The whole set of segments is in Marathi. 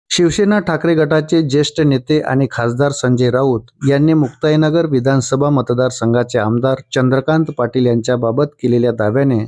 शिवसेना ठाकरे गटाचे ज्येष्ठ नेते आणि खासदार संजय राऊत यांनी मुक्ताईनगर विधानसभा मतदारसंघाचे आमदार चंद्रकांत पाटील यांच्याबाबत केलेल्या दाव्याने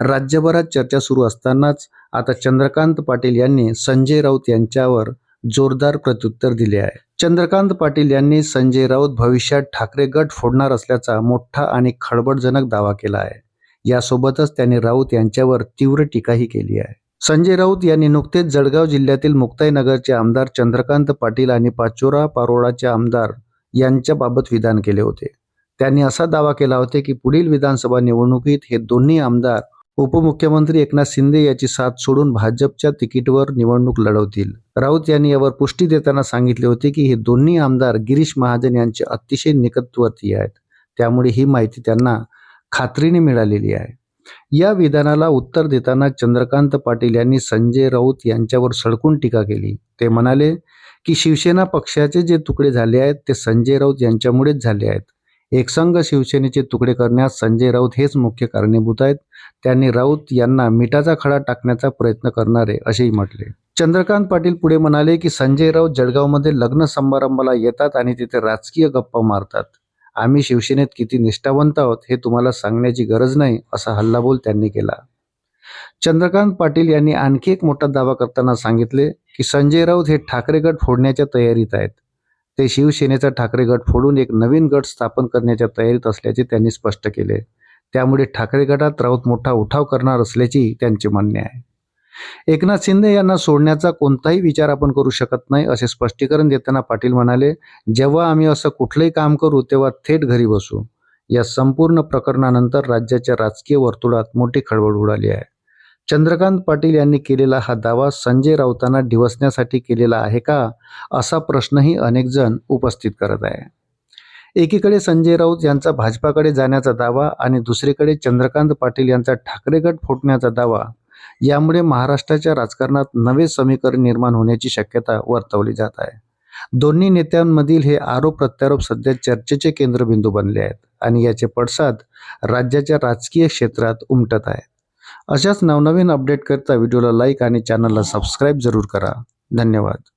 राज्यभरात चर्चा सुरू असतानाच आता चंद्रकांत पाटील यांनी संजय राऊत यांच्यावर जोरदार प्रत्युत्तर दिले आहे। चंद्रकांत पाटील यांनी संजय राऊत भविष्यात ठाकरे गट फोडणार असल्याचा मोठा आणि खळबळजनक दावा केला आहे। यासोबतच त्यांनी राऊत यांच्यावर तीव्र टीकाही केली आहे। संजय राऊत यांनी नुकतेच जळगाव जिल्ह्यातील मुक्ताईनगरचे आमदार चंद्रकांत पाटील आणि पाचोरा पारोळाचे आमदार यांच्याबाबत विधान केले होते। त्यांनी असा दावा केला होता की पुढील विधानसभा निवडणुकीत हे दोन्ही आमदार उपमुख्यमंत्री एकनाथ शिंदे याची साथ सोडून भाजपच्या तिकीटवर निवडणूक लढवतील। राऊत यांनी यावर पुष्टी देताना सांगितले होते की हे दोन्ही आमदार गिरीश महाजन यांचे अतिशय निकटवर्तीय आहेत, त्यामुळे ही माहिती त्यांना खात्रीने मिळालेली आहे। या विधानाला उत्तर देताना चंद्रकांत पाटील यांनी संजय राऊत यांच्यावर सडकून टीका केली। ते म्हणाले की शिवसेना पक्षाचे जे तुकडे झाले आहेत ते संजय राऊत यांच्यामुळेच झाले आहेत। एकसंघ शिवसेनेचे तुकडे करण्यास संजय राऊत हेच मुख्य कारणीभूत आहेत। त्यांनी राऊत यांना मिठाचा खडा टाकण्याचा प्रयत्न करणारे असेही म्हटले। चंद्रकांत पाटील पुढे म्हणाले की संजय राऊत जळगावमध्ये लग्न समारंभाला येतात आणि तिथे राजकीय गप्पा मारतात। आम्ही शिवसेनेत किती निष्ठावंत आहोत हे तुम्हाला सांगण्याची गरज नाही, असा हल्लाबोल त्यांनी केला। चंद्रकांत पाटील यांनी आणखी एक मोठा दावा करताना सांगितले की संजय राऊत हे ठाकरे गट फोडण्याच्या तयारीत आहेत। ते शिवसेनेचा ठाकरे गट फोडून एक नवीन गट स्थापन करण्याच्या तयारीत असल्याचे त्यांनी स्पष्ट केले। त्यामुळे ठाकरे गटात राऊत मोठा उठाव करणार असल्याचे त्यांचे म्हणणे आहे। एकनाथ शिंदे यांना सोडण्याचा कोणताही विचार आपण करू शकत नाही, असे स्पष्टीकरण देताना पाटील म्हणाले, जेव्हा आम्ही असं कुठलंही काम करू तेव्हा थेट घरी बसू। या संपूर्ण प्रकरणानंतर राज्याच्या राजकीय वर्तुळात मोठी खळबळ उडाली आहे। चंद्रकांत पाटील यांनी केलेला हा दावा संजय राऊतांना डिवचण्यासाठी केलेला आहे का, असा प्रश्नही अनेक जण उपस्थित करत आहे। एकीकडे संजय राऊत यांचा भाजपाकडे जाण्याचा दावा आणि दुसरीकडे चंद्रकांत पाटील यांचा ठाकरे गट फोडण्याचा दावा, यामुळे महाराष्ट्राच्या राजकारणात नवे समीकरण निर्माण होण्याची शक्यता वर्तवली जात आहे। दोन्ही नेत्यांमधील हे आरोप प्रत्यारोप सध्या चर्चेचे केंद्रबिंदू बनले आहेत आणि याचे पडसाद राज्याच्या राजकीय क्षेत्रात उमटत आहेत। अशाच नवनवीन अपडेट करता व्हिडिओला लाईक आणि चॅनलला सबस्क्राईब जरूर करा। धन्यवाद।